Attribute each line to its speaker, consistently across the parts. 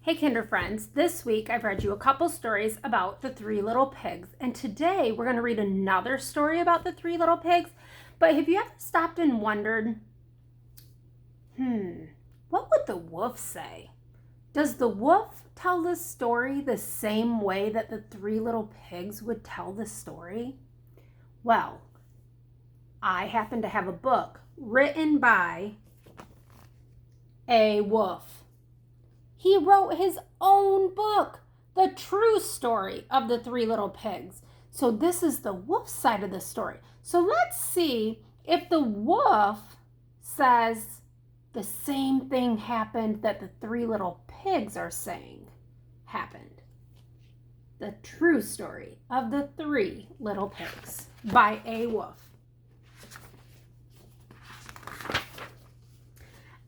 Speaker 1: Hey Kinder friends, this week I've read you a couple stories about the Three Little Pigs, and today we're going to read another story about the Three Little Pigs. But have you ever stopped and wondered, what would the wolf say? Does the wolf tell this story the same way that the Three Little Pigs would tell the story? Well, I happen to have a book written by a wolf. He wrote his own book, The True Story of the Three Little Pigs. So this is the wolf side of the story. So let's see if the wolf says the same thing happened that the Three Little Pigs are saying happened. The True Story of the Three Little Pigs by a wolf.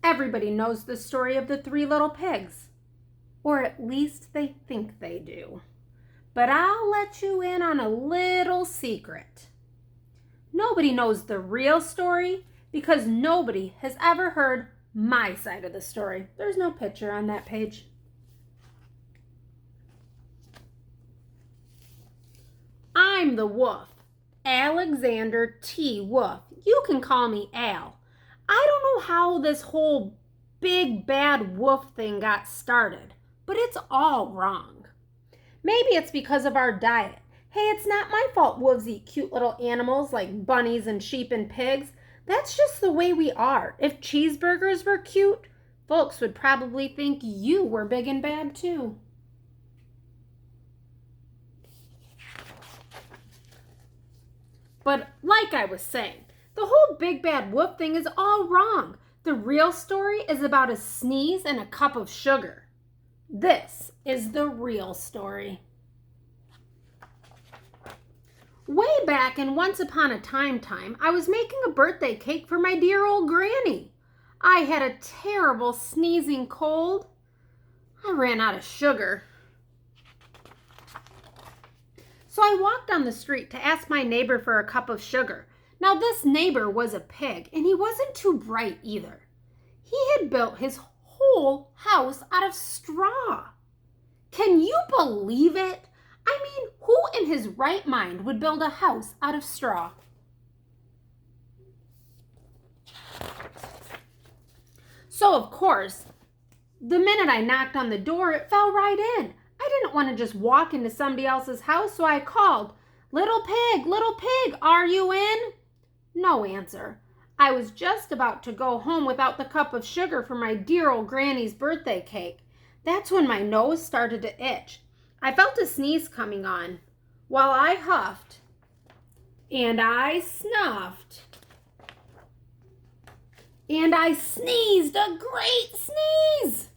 Speaker 1: Everybody knows the story of the Three Little Pigs, or at least they think they do. But I'll let you in on a little secret. Nobody knows the real story because nobody has ever heard my side of the story. There's no picture on that page. I'm the wolf, Alexander T. Wolf. You can call me Al. I don't know how this whole big bad wolf thing got started, but it's all wrong. Maybe it's because of our diet. Hey, it's not my fault wolves eat cute little animals like bunnies and sheep and pigs. That's just the way we are. If cheeseburgers were cute, folks would probably think you were big and bad too. But like I was saying, the whole big bad wolf thing is all wrong. The real story is about a sneeze and a cup of sugar. This is the real story. Way back in Once Upon a Time, I was making a birthday cake for my dear old granny. I had a terrible sneezing cold. I ran out of sugar. So I walked down the street to ask my neighbor for a cup of sugar. Now, this neighbor was a pig, and he wasn't too bright either. He had built his whole house out of straw. Can you believe it? I mean, who in his right mind would build a house out of straw? So, of course, the minute I knocked on the door, it fell right in. I didn't want to just walk into somebody else's house, so I called, little pig, are you in? No answer. I was just about to go home without the cup of sugar for my dear old granny's birthday cake. That's when my nose started to itch. I felt a sneeze coming on. While I huffed and I snuffed and I sneezed a great sneeze.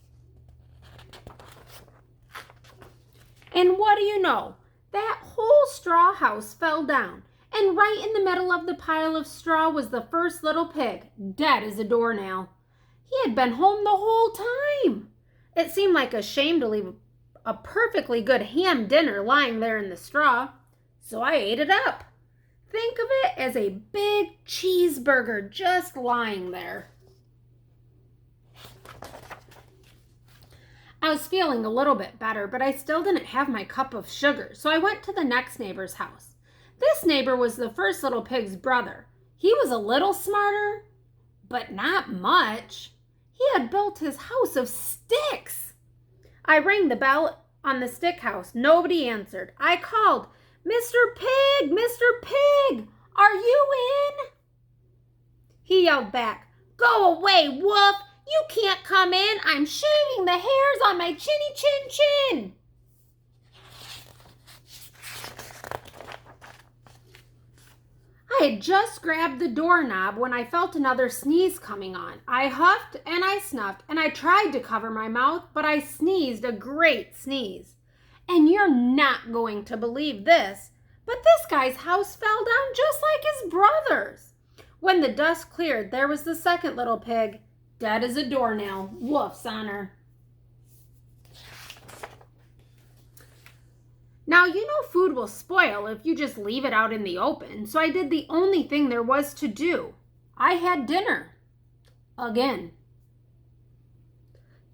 Speaker 1: And what do you know? That whole straw house fell down. And right in the middle of the pile of straw was the first little pig, dead as a doornail. He had been home the whole time. It seemed like a shame to leave a perfectly good ham dinner lying there in the straw, so I ate it up. Think of it as a big cheeseburger just lying there. I was feeling a little bit better, but I still didn't have my cup of sugar, so I went to the next neighbor's house. This neighbor was the first little pig's brother. He was a little smarter, but not much. He had built his house of sticks. I rang the bell on the stick house. Nobody answered. I called, Mr. Pig, are you in? He yelled back, go away, wolf. You can't come in. I'm shaving the hairs on my chinny chin. I had just grabbed the doorknob when I felt another sneeze coming on. I huffed and I snuffed and I tried to cover my mouth, but I sneezed a great sneeze. And you're not going to believe this, but this guy's house fell down just like his brother's. When the dust cleared, there was the second little pig, dead as a doornail, wolf's honor. Now, you know food will spoil if you just leave it out in the open, so I did the only thing there was to do. I had dinner. Again.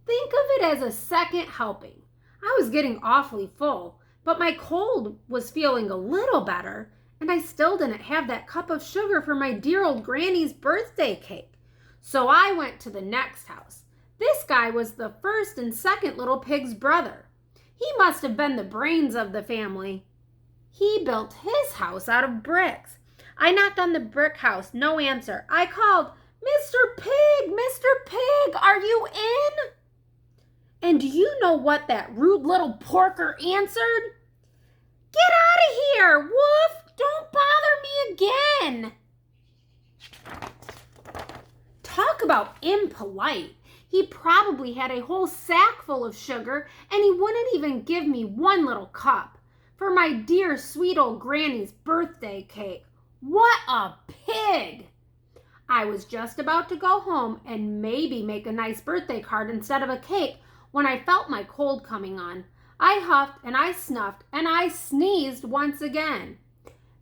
Speaker 1: Think of it as a second helping. I was getting awfully full, but my cold was feeling a little better, and I still didn't have that cup of sugar for my dear old granny's birthday cake. So I went to the next house. This guy was the first and second little pig's brother. He must have been the brains of the family. He built his house out of bricks. I knocked on the brick house, no answer. I called, "Mr. Pig, Mr. Pig, are you in?" And do you know what that rude little porker answered? "Get out of here, Woof! Don't bother me again!" Talk about impolite. He probably had a whole sack full of sugar, and he wouldn't even give me one little cup for my dear sweet old granny's birthday cake. What a pig! I was just about to go home and maybe make a nice birthday card instead of a cake when I felt my cold coming on. I huffed and I snuffed and I sneezed once again.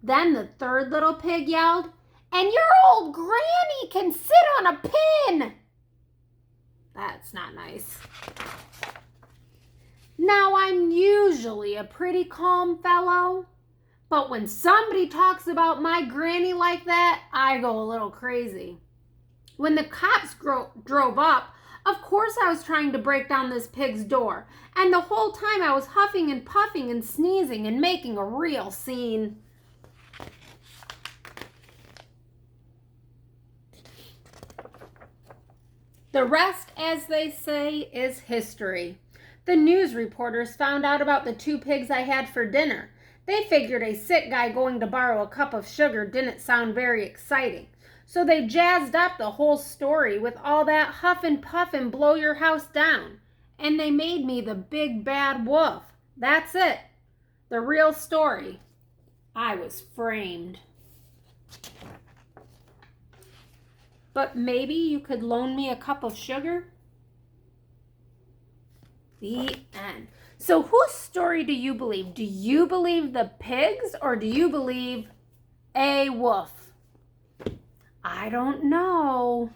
Speaker 1: Then the third little pig yelled, "And your old granny can sit on a pin!" That's not nice. Now, I'm usually a pretty calm fellow, but when somebody talks about my granny like that, I go a little crazy. When the cops drove up, of course I was trying to break down this pig's door, and the whole time I was huffing and puffing and sneezing and making a real scene. The rest, as they say, is history. The news reporters found out about the two pigs I had for dinner. They figured a sick guy going to borrow a cup of sugar didn't sound very exciting. So they jazzed up the whole story with all that huff and puff and blow your house down. And they made me the big bad wolf. That's it. The real story. I was framed. But maybe you could loan me a cup of sugar? The end. So whose story do you believe? Do you believe the pigs or do you believe a wolf? I don't know.